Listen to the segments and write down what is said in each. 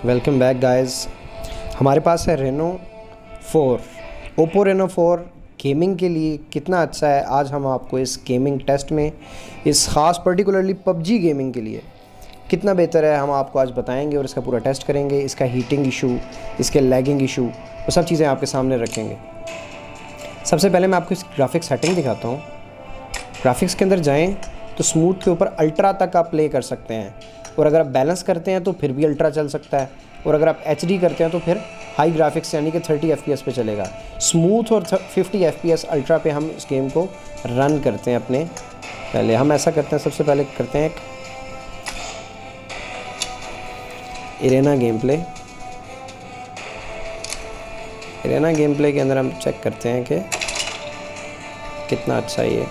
Welcome back guys. हमारे पास है Reno 4, Oppo Reno 4 gaming के लिए कितना अच्छा है। आज हम आपको इस गेमिंग टेस्ट में इस ख़ास पर्टिकुलरली पबजी गेमिंग के लिए कितना बेहतर है हम आपको आज बताएंगे और इसका पूरा टेस्ट करेंगे। इसका हीटिंग इशू, इसके लैगिंग इशू, वो सब चीज़ें आपके सामने रखेंगे। सबसे पहले मैं आपको इसकी ग्राफिक्स सेटिंग दिखाता हूँ। ग्राफिक्स के अंदर जाएँ तो स्मूथ के ऊपर अल्ट्रा तक आप प्ले कर सकते हैं, और अगर आप बैलेंस करते हैं तो फिर भी अल्ट्रा चल सकता है, और अगर आप HD करते हैं तो फिर हाई ग्राफिक्स यानी कि 30 FPS पे चलेगा। स्मूथ और 50 FPS अल्ट्रा पे हम इस गेम को रन करते हैं अपने। पहले हम ऐसा करते हैं, सबसे पहले करते हैं एक arena game play. Arena game play के अंदर हम चेक करते हैं कि कितना अच्छा ये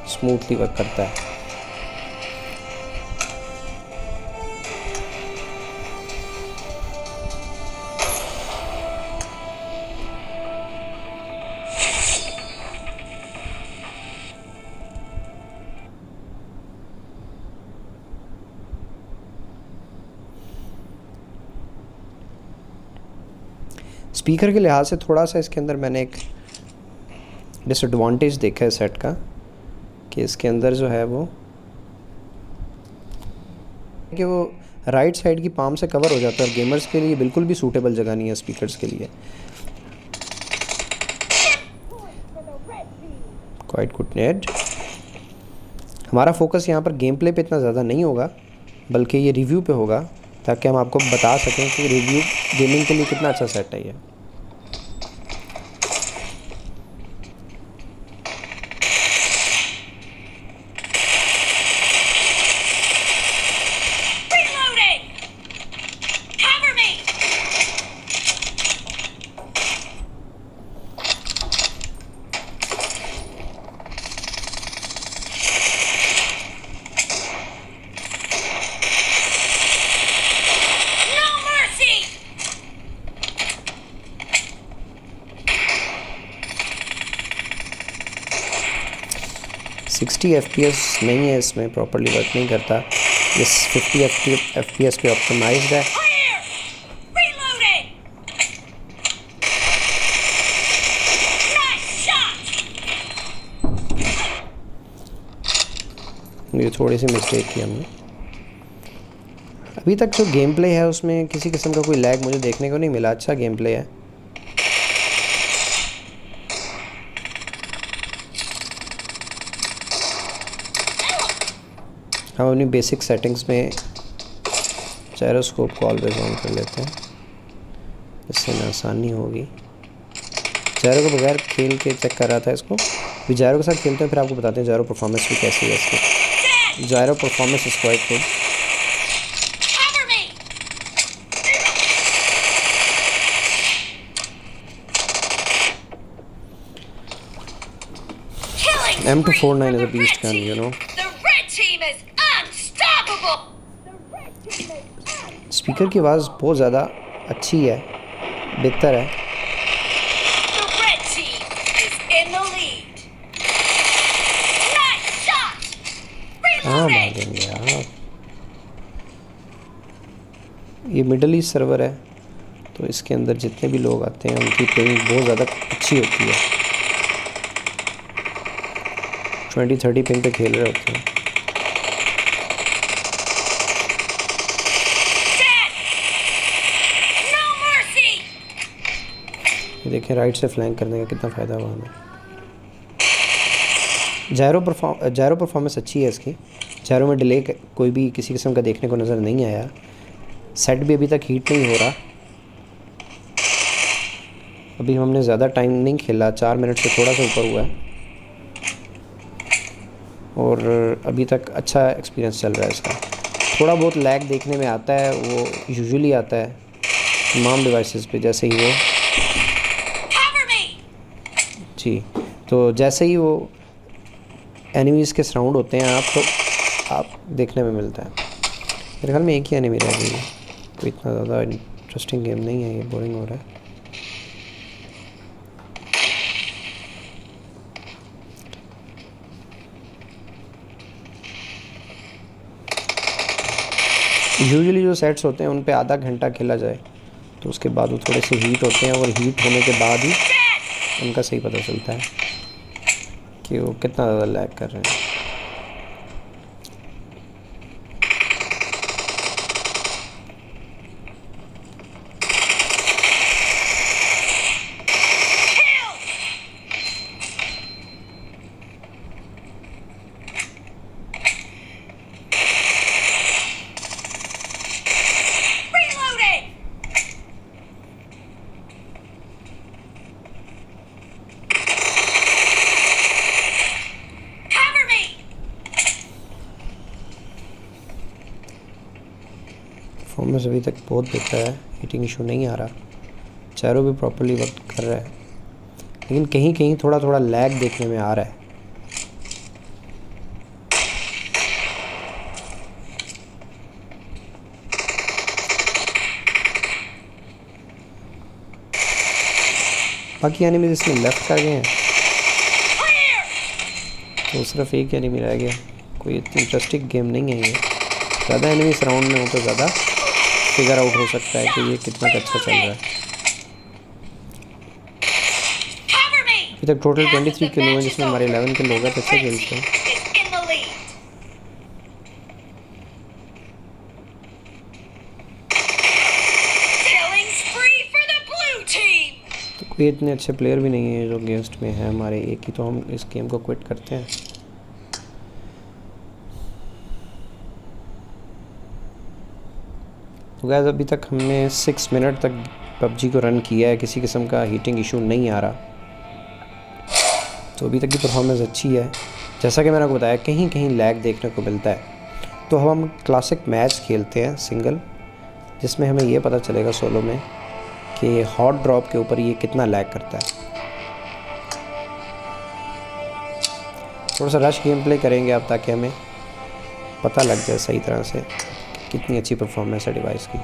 स्मूथली वर्क करता है। स्पीकर के लिहाज से थोड़ा सा इसके अंदर मैंने एक डिसएडवांटेज देखा है सेट का, कि इसके अंदर जो है वो राइट साइड की पाम से कवर हो जाता है, और गेमर्स के लिए बिल्कुल भी सूटेबल जगह नहीं है स्पीकर्स के लिए। Quite good net. हमारा फोकस यहाँ पर गेम प्ले पे इतना ज़्यादा नहीं होगा, बल्कि ये रिव्यू पे होगा, ताकि हम आपको बता सकें कि रिव्यू गेमिंग के लिए कितना अच्छा सेट है ये। सिक्सटी FPS नहीं है, इसमें प्रॉपर्ली वर्क नहीं करता। इस 50 FPS पे ऑप्टिमाइज्ड है। ये थोड़ी सी मिस्टेक की हमने। अभी तक जो गेम प्ले है उसमें किसी किस्म का कोई लैग मुझे देखने को नहीं मिला। अच्छा गेम प्ले है। हम अपनी बेसिक सेटिंग्स में जायरोस्कोप को ऑलवेज ऑन कर लेते हैं, इससे ना आसानी होगी। जायरो के बगैर खेल के चेक कर रहा था इसको, भी जायरो के साथ खेलते हैं, फिर आपको बताते हैं जायरो परफॉर्मेंस भी कैसी है इसकी। Gyro performance is quite good. M249 is a beast gun, you know. Speaker की आवाज़ बहुत ज़्यादा अच्छी है, बेहतर है। कहाँ भागेंगे यार। ये मिडल ईस्ट सर्वर है, तो इसके अंदर जितने भी लोग आते हैं उनकी पिंग बहुत ज़्यादा अच्छी होती है। 20-30 पिंग पे खेल रहे होते हैं। ये देखें, राइट से फ्लैंक करने का कितना फ़ायदा हुआ हमें। जायरो परफॉर्मेंस अच्छी है इसकी। जायरो में डिले कोई भी किसी किस्म का देखने को नज़र नहीं आया। सेट भी अभी तक हीट नहीं हो रहा। अभी हमने ज़्यादा टाइम नहीं खेला, 4 मिनट से थोड़ा सा ऊपर हुआ है, और अभी तक अच्छा एक्सपीरियंस चल रहा है इसका। थोड़ा बहुत लैग देखने में आता है, वो यूजुअली आता है तमाम डिवाइसेस पे। जैसे ही वो जी, तो जैसे ही वो एनिमीज़ के सराउंड होते हैं आप देखने में मिलता है। मेरे ख्याल में एक ही एनिमी रह गई है, कोई इतना ज़्यादा इंटरेस्टिंग गेम नहीं है, ये बोरिंग हो रहा है। यूजुअली जो सेट्स होते हैं उन पे आधा घंटा खेला जाए तो उसके बाद वो थोड़े से हीट होते हैं, और हीट होने के बाद ही उनका सही पता चलता है कि वो कितना ज़्यादा लैग कर रहे हैं। परफॉर्मेंस अभी तक बहुत बेहतर है, हीटिंग इशू नहीं आ रहा, चारों भी प्रॉपर्ली वर्क कर रहा है, लेकिन कहीं कहीं थोड़ा थोड़ा लैग देखने में आ रहा है। बाकी एनिमी इसमें लेफ्ट कर गए हैं तो सिर्फ एक एनिमी रह गया। कोई इतनी इंटरेस्टिंग गेम नहीं है ये, ज़्यादा एनिमी सराउंड में हो तो ज़्यादा फिगर आउट हो सकता है कि ये कितना अच्छा चल रहा है। अभी तक टोटल 23 किलो हैं जिसमें हमारे 11 किलो हो गए, तो अच्छे खेलते हैं। तो कोई इतने अच्छे प्लेयर भी नहीं है जो गेस्ट में है हमारे, एक ही, तो हम इस गेम को क्विट करते हैं। तो गाइस अभी तक हमने 6 मिनट तक पबजी को रन किया है, किसी किस्म का हीटिंग इशू नहीं आ रहा, तो अभी तक की परफॉर्मेंस अच्छी है। जैसा कि मैंने आपको बताया कहीं कहीं लैग देखने को मिलता है, तो हम क्लासिक मैच खेलते हैं सिंगल, जिसमें हमें ये पता चलेगा सोलो में कि हॉट ड्रॉप के ऊपर ये कितना लैग करता है। थोड़ा सा रश गेम प्ले करेंगे आप, ताकि हमें पता लग जाए सही तरह से कितनी अच्छी परफॉर्मेंस है डिवाइस की।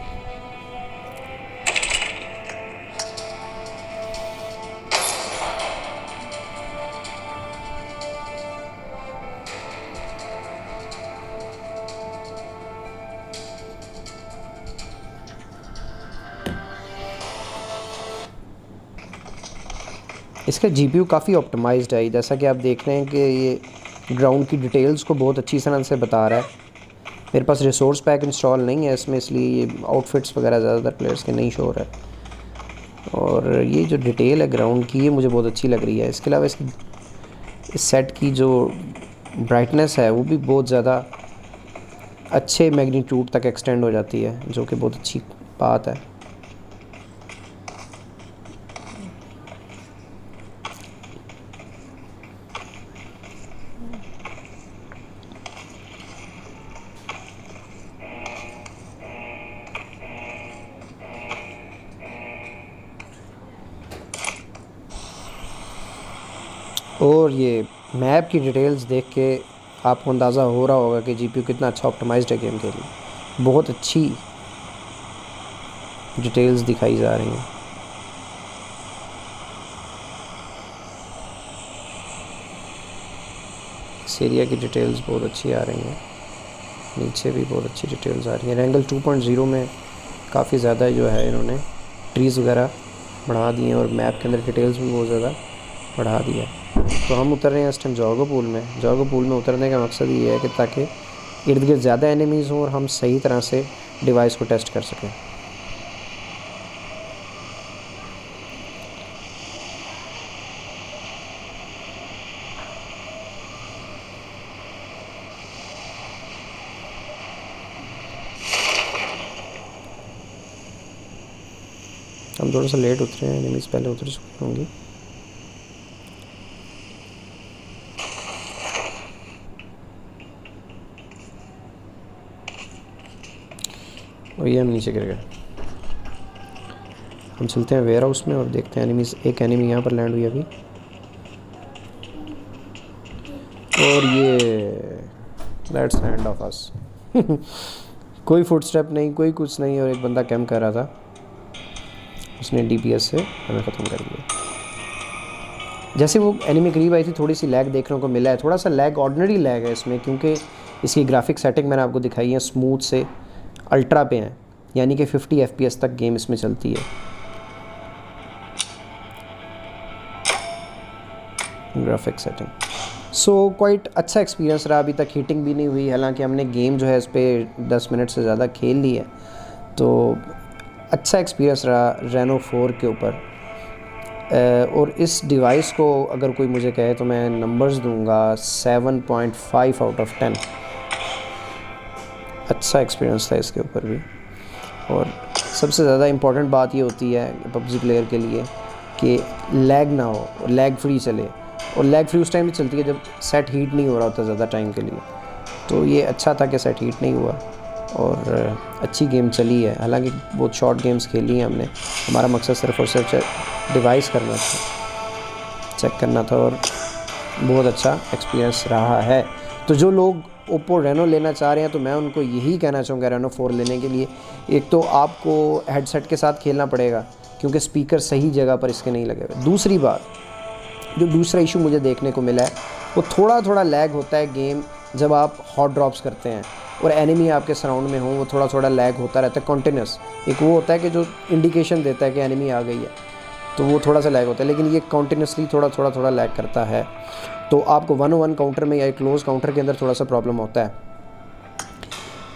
इसका जीपीयू काफ़ी ऑप्टिमाइज्ड है, जैसा कि आप देख रहे हैं कि ये ग्राउंड की डिटेल्स को बहुत अच्छी तरह से बता रहा है। मेरे पास रिसोर्स पैक इंस्टॉल नहीं है इसमें, इसलिए ये आउटफिट्स वगैरह ज़्यादातर प्लेयर्स के नहीं शो हो रहा है। और ये जो डिटेल है ग्राउंड की, ये मुझे बहुत अच्छी लग रही है। इसके अलावा इसकी इस सेट की जो ब्राइटनेस है वो भी बहुत ज़्यादा अच्छे मैग्नीट्यूड तक एक्सटेंड हो जाती है, जो कि बहुत अच्छी बात है। और ये मैप की डिटेल्स देख के आपको अंदाज़ा हो रहा होगा कि जीपीयू कितना अच्छा ऑप्टिमाइज्ड है गेम के लिए। बहुत अच्छी डिटेल्स दिखाई जा रही हैं। इस एरिया की डिटेल्स बहुत अच्छी आ रही हैं, नीचे भी बहुत अच्छी डिटेल्स आ रही हैं। एंगल 2.0 में काफ़ी ज़्यादा जो है इन्होंने ट्रीज़ वगैरह बढ़ा दिए हैं, और मैप के अंदर डिटेल्स भी बहुत ज़्यादा बढ़ा दिया है। तो हम उतर रहे हैं इस टाइम जॉगो पूल में। जॉगो पूल में उतरने का मकसद ये है कि ताकि इर्द गिर्द ज़्यादा एनिमीज़ हों और हम सही तरह से डिवाइस को टेस्ट कर सकें। हम थोड़ा सा लेट उतरे हैं, एनिमीज़ पहले उतर चुकी होंगी। और ये हम नीचे गिर गए। हम चलते हैं वेयर हाउस में और देखते हैं एनिमीज़। एक एनिमी यहाँ पर लैंड हुई अभी, और ये दैट्स एंड ऑफ अस। कोई फुटस्टेप नहीं, कोई कुछ नहीं, और एक बंदा कैम्प कर रहा था, उसने डीपीएस से हमें ख़त्म कर दिया। जैसे वो एनिमी करीब आई थी, थोड़ी सी लैग देखने को मिला है। थोड़ा सा लैग, ऑर्डिनरी लैग है इसमें, क्योंकि इसकी ग्राफिक सेटिंग मैंने आपको दिखाई है स्मूथ से अल्ट्रा पे हैं, यानी कि 50 FPS तक गेम इसमें चलती है। ग्राफिक सेटिंग सो क्वाइट अच्छा एक्सपीरियंस रहा। अभी तक हीटिंग भी नहीं हुई, हालांकि हमने गेम जो है इस पर 10 मिनट से ज़्यादा खेल ली है। तो अच्छा एक्सपीरियंस रहा रेनो 4 के ऊपर। और इस डिवाइस को अगर कोई मुझे कहे तो मैं नंबर्स दूंगा 7.5 आउट ऑफ 10। अच्छा एक्सपीरियंस था इसके ऊपर भी। और सबसे ज़्यादा इम्पॉर्टेंट बात ये होती है पबजी प्लेयर के लिए कि लैग ना हो, लैग फ्री चले। और लैग फ्री उस टाइम भी चलती है जब सेट हीट नहीं हो रहा होता ज़्यादा टाइम के लिए। तो ये अच्छा था कि सेट हीट नहीं हुआ और अच्छी गेम चली है। हालांकि बहुत शॉर्ट गेम्स खेली हैं हमने, हमारा मकसद सिर्फ और सिर्फ डिवाइस करना था, चेक करना था, और बहुत अच्छा एक्सपीरियंस रहा है। तो जो लोग ओप्पो रेनो लेना चाह रहे हैं तो मैं उनको यही कहना चाहूँगा रेनो 4 लेने के लिए। एक तो आपको हेडसेट के साथ खेलना पड़ेगा क्योंकि स्पीकर सही जगह पर इसके नहीं लगे हुए। दूसरी बात, जो दूसरा इशू मुझे देखने को मिला है वो थोड़ा थोड़ा लैग होता है गेम जब आप हॉट ड्रॉप्स करते हैं और एनिमी आपके सराउंड में हो, वो थोड़ा थोड़ा लैग होता रहता है कॉन्टिन्यूस। एक वो होता है कि जो इंडिकेशन देता है कि एनिमी आ गई है, तो वो थोड़ा सा लैग होता है, लेकिन ये कॉन्टिन्यूसली थोड़ा लैग करता है। तो आपको 1-on-1 काउंटर में या क्लोज काउंटर के अंदर थोड़ा सा प्रॉब्लम होता है।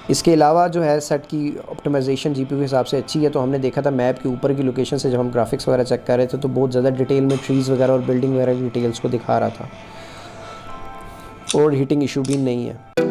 इसके अलावा जो है सेट की ऑप्टिमाइजेशन जीपीयू के हिसाब से अच्छी है। तो हमने देखा था मैप के ऊपर की लोकेशन से जब हम ग्राफिक्स वगैरह चेक कर रहे थे तो बहुत ज़्यादा डिटेल में ट्रीज़ वगैरह और बिल्डिंग वगैरह की डिटेल्स को दिखा रहा था, और हीटिंग इशू भी नहीं है।